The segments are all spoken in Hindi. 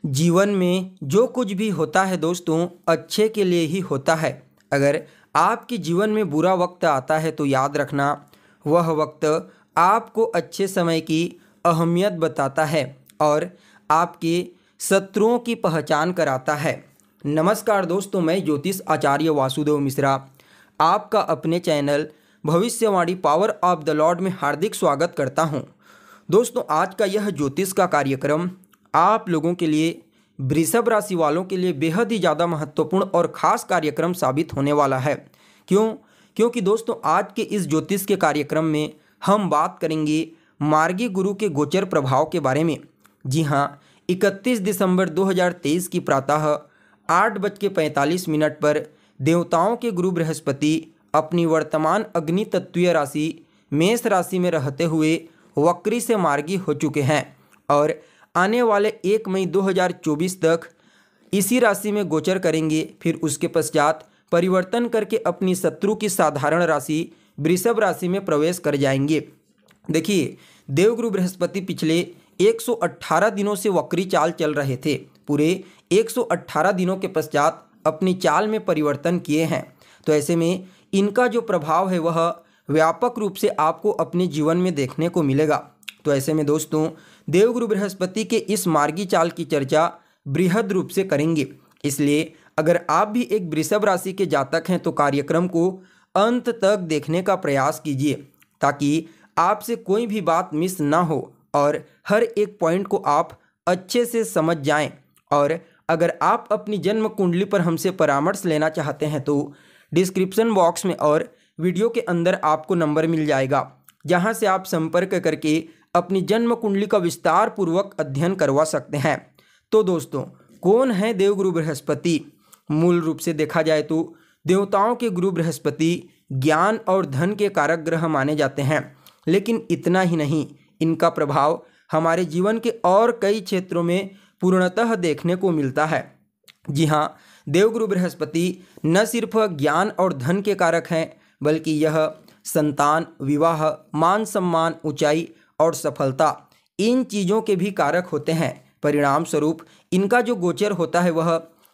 जीवन में जो कुछ भी होता है दोस्तों अच्छे के लिए ही होता है। अगर आपके जीवन में बुरा वक्त आता है तो याद रखना वह वक्त आपको अच्छे समय की अहमियत बताता है और आपके शत्रुओं की पहचान कराता है। नमस्कार दोस्तों, मैं ज्योतिष आचार्य वासुदेव मिश्रा आपका अपने चैनल भविष्यवाणी पावर ऑफ द लॉर्ड में हार्दिक स्वागत करता हूं। दोस्तों, आज का यह ज्योतिष का कार्यक्रम आप लोगों के लिए वृषभ राशि वालों के लिए बेहद ही ज़्यादा महत्वपूर्ण और ख़ास कार्यक्रम साबित होने वाला है। क्योंकि दोस्तों आज के इस ज्योतिष के कार्यक्रम में हम बात करेंगे मार्गी गुरु के गोचर प्रभाव के बारे में। जी हाँ, 31 दिसंबर 2023 की प्रातः 8:45 पर देवताओं के गुरु बृहस्पति अपनी वर्तमान अग्नि तत्वीय राशि मेष राशि में रहते हुए वक्री से मार्गी हो चुके हैं और आने वाले 1 मई 2024 तक इसी राशि में गोचर करेंगे। फिर उसके पश्चात परिवर्तन करके अपनी शत्रु की साधारण राशि वृषभ राशि में प्रवेश कर जाएंगे। देखिए, देवगुरु बृहस्पति पिछले 118 दिनों से वक्री चाल चल रहे थे। पूरे 118 दिनों के पश्चात अपनी चाल में परिवर्तन किए हैं। तो ऐसे में इनका जो प्रभाव है वह व्यापक रूप से आपको अपने जीवन में देखने को मिलेगा। तो ऐसे में दोस्तों देवगुरु बृहस्पति के इस मार्गी चाल की चर्चा बृहद रूप से करेंगे। इसलिए अगर आप भी एक वृषभ राशि के जातक हैं तो कार्यक्रम को अंत तक देखने का प्रयास कीजिए ताकि आपसे कोई भी बात मिस ना हो और हर एक पॉइंट को आप अच्छे से समझ जाएं। और अगर आप अपनी जन्म कुंडली पर हमसे परामर्श लेना चाहते हैं तो डिस्क्रिप्शन बॉक्स में और वीडियो के अंदर आपको नंबर मिल जाएगा, जहां से आप संपर्क करके अपनी जन्म कुंडली का विस्तार पूर्वक अध्ययन करवा सकते हैं। तो दोस्तों, कौन है देवगुरु बृहस्पति? मूल रूप से देखा जाए तो देवताओं के गुरु बृहस्पति ज्ञान और धन के कारक ग्रह माने जाते हैं। लेकिन इतना ही नहीं, इनका प्रभाव हमारे जीवन के और कई क्षेत्रों में पूर्णतः देखने को मिलता है। जी हाँ, देवगुरु बृहस्पति न सिर्फ ज्ञान और धन के कारक हैं बल्कि यह संतान, विवाह, मान सम्मान, ऊंचाई और सफलता, इन चीज़ों के भी कारक होते हैं। परिणाम स्वरूप इनका जो गोचर होता है वह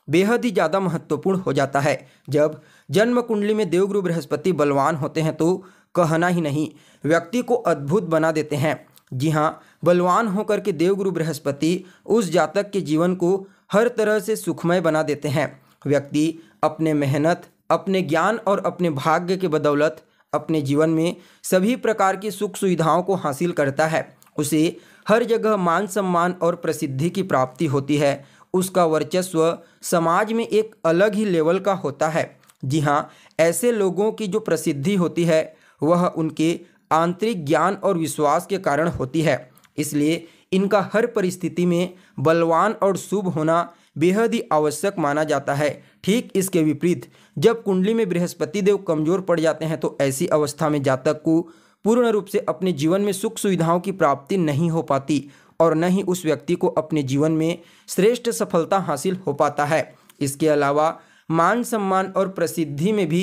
बेहद ही ज़्यादा महत्वपूर्ण हो जाता है। जब जन्म कुंडली में देवगुरु बृहस्पति बलवान होते हैं तो कहना ही नहीं, व्यक्ति को अद्भुत बना देते हैं। जी हाँ, बलवान होकर के देवगुरु बृहस्पति उस जातक के जीवन को हर तरह से सुखमय बना देते हैं। व्यक्ति अपने मेहनत, अपने ज्ञान और अपने भाग्य के बदौलत अपने जीवन में सभी प्रकार की सुख सुविधाओं को हासिल करता है। उसे हर जगह मान सम्मान और प्रसिद्धि की प्राप्ति होती है। उसका वर्चस्व समाज में एक अलग ही लेवल का होता है। जी हाँ, ऐसे लोगों की जो प्रसिद्धि होती है वह उनके आंतरिक ज्ञान और विश्वास के कारण होती है। इसलिए इनका हर परिस्थिति में बलवान और शुभ होना बेहद ही आवश्यक माना जाता है। ठीक इसके विपरीत जब कुंडली में बृहस्पति देव कमजोर पड़ जाते हैं तो ऐसी अवस्था में जातक को पूर्ण रूप से अपने जीवन में सुख सुविधाओं की प्राप्ति नहीं हो पाती और न ही उस व्यक्ति को अपने जीवन में श्रेष्ठ सफलता हासिल हो पाता है। इसके अलावा मान सम्मान और प्रसिद्धि में भी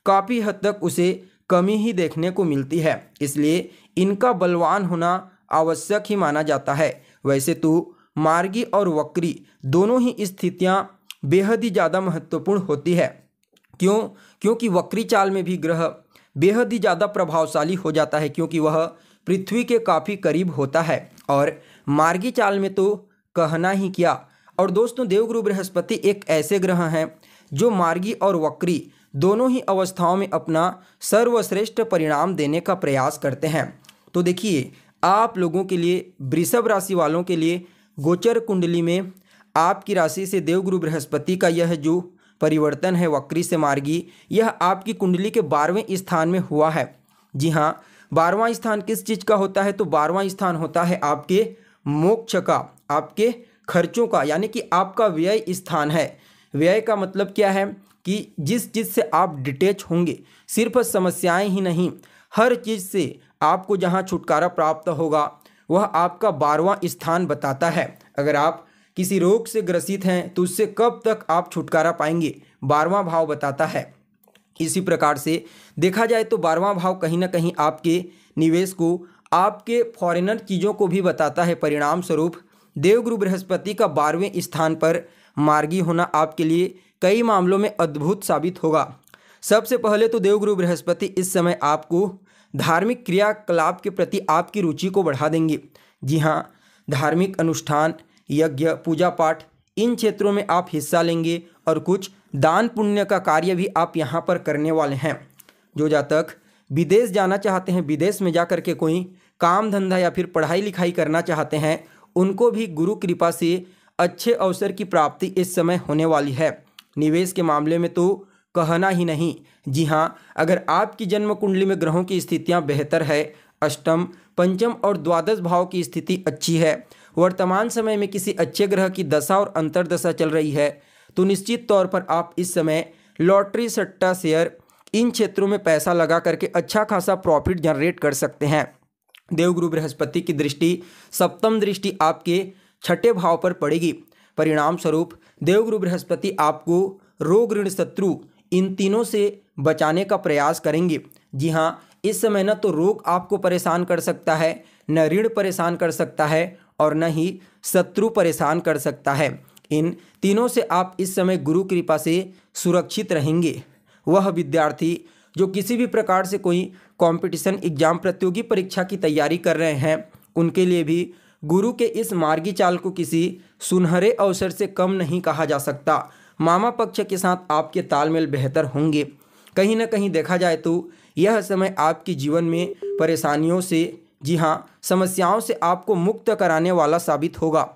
काफ़ी हद तक उसे कमी ही देखने को मिलती है। इसलिए इनका बलवान होना आवश्यक ही माना जाता है। वैसे तो मार्गी और वक्री दोनों ही स्थितियां बेहद ही ज़्यादा महत्वपूर्ण होती है। क्योंकि वक्री चाल में भी ग्रह बेहद ही ज़्यादा प्रभावशाली हो जाता है, क्योंकि वह पृथ्वी के काफ़ी करीब होता है। और मार्गी चाल में तो कहना ही क्या। और दोस्तों, देवगुरु बृहस्पति एक ऐसे ग्रह हैं जो मार्गी और वक्री दोनों ही अवस्थाओं में अपना सर्वश्रेष्ठ परिणाम देने का प्रयास करते हैं। तो देखिए, आप लोगों के लिए, वृषभ राशि वालों के लिए गोचर कुंडली में आपकी राशि से देवगुरु बृहस्पति का यह जो परिवर्तन है वक्री से मार्गी, यह आपकी कुंडली के 12वें स्थान में हुआ है। जी हाँ, 12वां स्थान किस चीज़ का होता है? तो 12वां स्थान होता है आपके मोक्ष का, आपके खर्चों का, यानी कि आपका व्यय स्थान है। व्यय का मतलब क्या है कि जिस चीज़ से आप डिटैच होंगे, सिर्फ समस्याएं ही नहीं, हर चीज़ से आपको जहाँ छुटकारा प्राप्त होगा वह आपका 12वां स्थान बताता है। अगर आप किसी रोग से ग्रसित हैं तो उससे कब तक आप छुटकारा पाएंगे, 12वां भाव बताता है। इसी प्रकार से देखा जाए तो 12वां भाव कहीं ना कहीं आपके निवेश को, आपके फॉरेनर चीज़ों को भी बताता है। परिणाम स्वरूप देवगुरु बृहस्पति का 12वें स्थान पर मार्गी होना आपके लिए कई मामलों में अद्भुत साबित होगा। सबसे पहले तो देवगुरु बृहस्पति इस समय आपको धार्मिक क्रियाकलाप के प्रति आपकी रुचि को बढ़ा देंगे। जी हाँ, धार्मिक अनुष्ठान, यज्ञ, पूजा पाठ, इन क्षेत्रों में आप हिस्सा लेंगे और कुछ दान पुण्य का कार्य भी आप यहाँ पर करने वाले हैं। जो जातक विदेश जाना चाहते हैं, विदेश में जा कर के कोई काम धंधा या फिर पढ़ाई लिखाई करना चाहते हैं, उनको भी गुरु कृपा से अच्छे अवसर की प्राप्ति इस समय होने वाली है। निवेश के मामले में तो कहना ही नहीं। जी हाँ, अगर आपकी जन्म कुंडली में ग्रहों की स्थितियाँ बेहतर है, अष्टम, पंचम और द्वादश भाव की स्थिति अच्छी है, वर्तमान समय में किसी अच्छे ग्रह की दशा और अंतर्दशा चल रही है, तो निश्चित तौर पर आप इस समय लॉटरी, सट्टा, शेयर, इन क्षेत्रों में पैसा लगा करके अच्छा खासा प्रॉफिट जनरेट कर सकते हैं। देवगुरु बृहस्पति की दृष्टि, सप्तम दृष्टि आपके छठे भाव पर पड़ेगी। परिणाम स्वरूप देवगुरु बृहस्पति आपको रोग, ऋण, शत्रु, इन तीनों से बचाने का प्रयास करेंगे। जी हाँ, इस समय न तो रोग आपको परेशान कर सकता है, न ऋण परेशान कर सकता है और न ही शत्रु परेशान कर सकता है। इन तीनों से आप इस समय गुरु कृपा से सुरक्षित रहेंगे। वह विद्यार्थी जो किसी भी प्रकार से कोई कंपटीशन, एग्जाम, प्रतियोगी परीक्षा की तैयारी कर रहे हैं, उनके लिए भी गुरु के इस मार्गी चाल को किसी सुनहरे अवसर से कम नहीं कहा जा सकता। मामा पक्ष के साथ आपके तालमेल बेहतर होंगे। कहीं ना कहीं देखा जाए तो यह समय आपके जीवन में परेशानियों से, जी हाँ, समस्याओं से आपको मुक्त कराने वाला साबित होगा।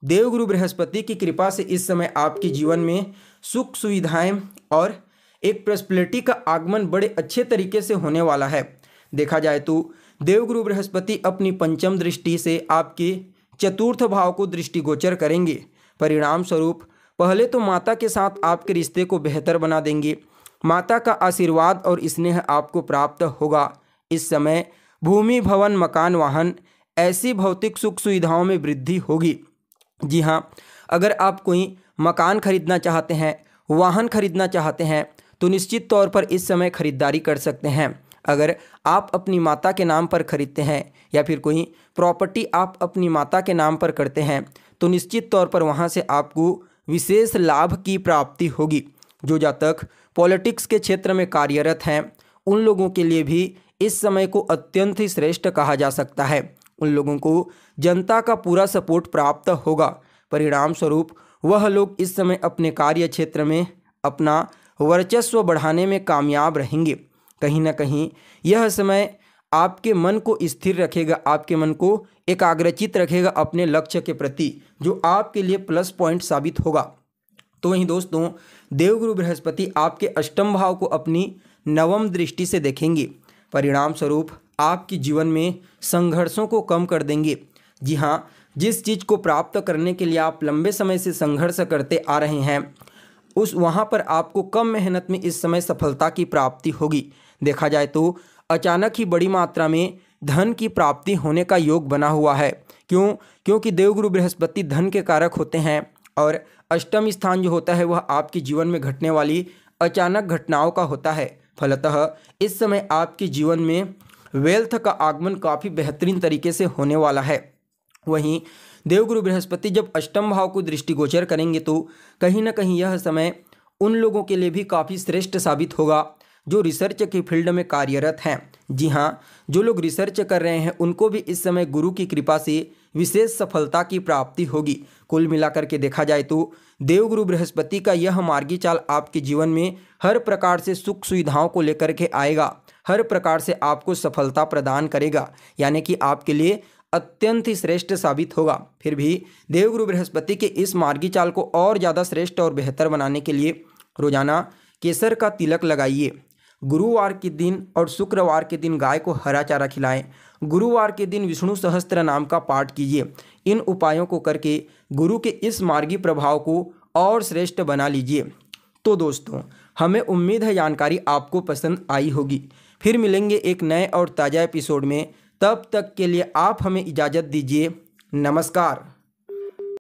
देवगुरु बृहस्पति की कृपा से इस समय आपके जीवन में सुख सुविधाएं और एक प्रॉस्पेरिटी का आगमन बड़े अच्छे तरीके से होने वाला है। देखा जाए तो देवगुरु बृहस्पति अपनी पंचम दृष्टि से आपके चतुर्थ भाव को दृष्टिगोचर करेंगे। परिणाम स्वरूप पहले तो माता के साथ आपके रिश्ते को बेहतर बना देंगे। माता का आशीर्वाद और स्नेह आपको प्राप्त होगा। इस समय भूमि, भवन, मकान, वाहन, ऐसी भौतिक सुख सुविधाओं में वृद्धि होगी। जी हाँ, अगर आप कोई मकान खरीदना चाहते हैं, वाहन खरीदना चाहते हैं, तो निश्चित तौर पर इस समय खरीदारी कर सकते हैं। अगर आप अपनी माता के नाम पर खरीदते हैं या फिर कोई प्रॉपर्टी आप अपनी माता के नाम पर करते हैं, तो निश्चित तौर पर वहाँ से आपको विशेष लाभ की प्राप्ति होगी। जो जातक पॉलिटिक्स के क्षेत्र में कार्यरत हैं, उन लोगों के लिए भी इस समय को अत्यंत ही श्रेष्ठ कहा जा सकता है। उन लोगों को जनता का पूरा सपोर्ट प्राप्त होगा। परिणाम स्वरूप वह लोग इस समय अपने कार्य क्षेत्र में अपना वर्चस्व बढ़ाने में कामयाब रहेंगे। कहीं ना कहीं यह समय आपके मन को स्थिर रखेगा, आपके मन को एकाग्रचित रखेगा अपने लक्ष्य के प्रति, जो आपके लिए प्लस पॉइंट साबित होगा। तो वहीं दोस्तों, देवगुरु बृहस्पति आपके अष्टम भाव को अपनी नवम दृष्टि से देखेंगे। परिणाम स्वरूप आपके जीवन में संघर्षों को कम कर देंगे। जी हाँ, जिस चीज़ को प्राप्त करने के लिए आप लंबे समय से संघर्ष करते आ रहे हैं, उस वहाँ पर आपको कम मेहनत में इस समय सफलता की प्राप्ति होगी। देखा जाए तो अचानक ही बड़ी मात्रा में धन की प्राप्ति होने का योग बना हुआ है। क्योंकि देवगुरु बृहस्पति धन के कारक होते हैं और अष्टम स्थान जो होता है वह आपके जीवन में घटने वाली अचानक घटनाओं का होता है। फलतः इस समय आपके जीवन में वेल्थ का आगमन काफ़ी बेहतरीन तरीके से होने वाला है। वहीं देवगुरु बृहस्पति जब अष्टम भाव को दृष्टिगोचर करेंगे तो कहीं ना कहीं यह समय उन लोगों के लिए भी काफ़ी श्रेष्ठ साबित होगा जो रिसर्च के फील्ड में कार्यरत हैं। जी हाँ, जो लोग रिसर्च कर रहे हैं उनको भी इस समय गुरु की कृपा से विशेष सफलता की प्राप्ति होगी। कुल मिलाकर के देखा जाए तो देवगुरु बृहस्पति का यह मार्गी चाल आपके जीवन में हर प्रकार से सुख सुविधाओं को लेकर के आएगा, हर प्रकार से आपको सफलता प्रदान करेगा, यानी कि आपके लिए अत्यंत ही श्रेष्ठ साबित होगा। फिर भी देवगुरु बृहस्पति के इस मार्गी चाल को और ज़्यादा श्रेष्ठ और बेहतर बनाने के लिए रोजाना केसर का तिलक लगाइए। गुरुवार के दिन और शुक्रवार के दिन गाय को हरा चारा खिलाएं। गुरुवार के दिन विष्णु सहस्त्र नाम का पाठ कीजिए। इन उपायों को करके गुरु के इस मार्गी प्रभाव को और श्रेष्ठ बना लीजिए। तो दोस्तों, हमें उम्मीद है जानकारी आपको पसंद आई होगी। फिर मिलेंगे एक नए और ताज़ा एपिसोड में। तब तक के लिए आप हमें इजाज़त दीजिए। नमस्कार।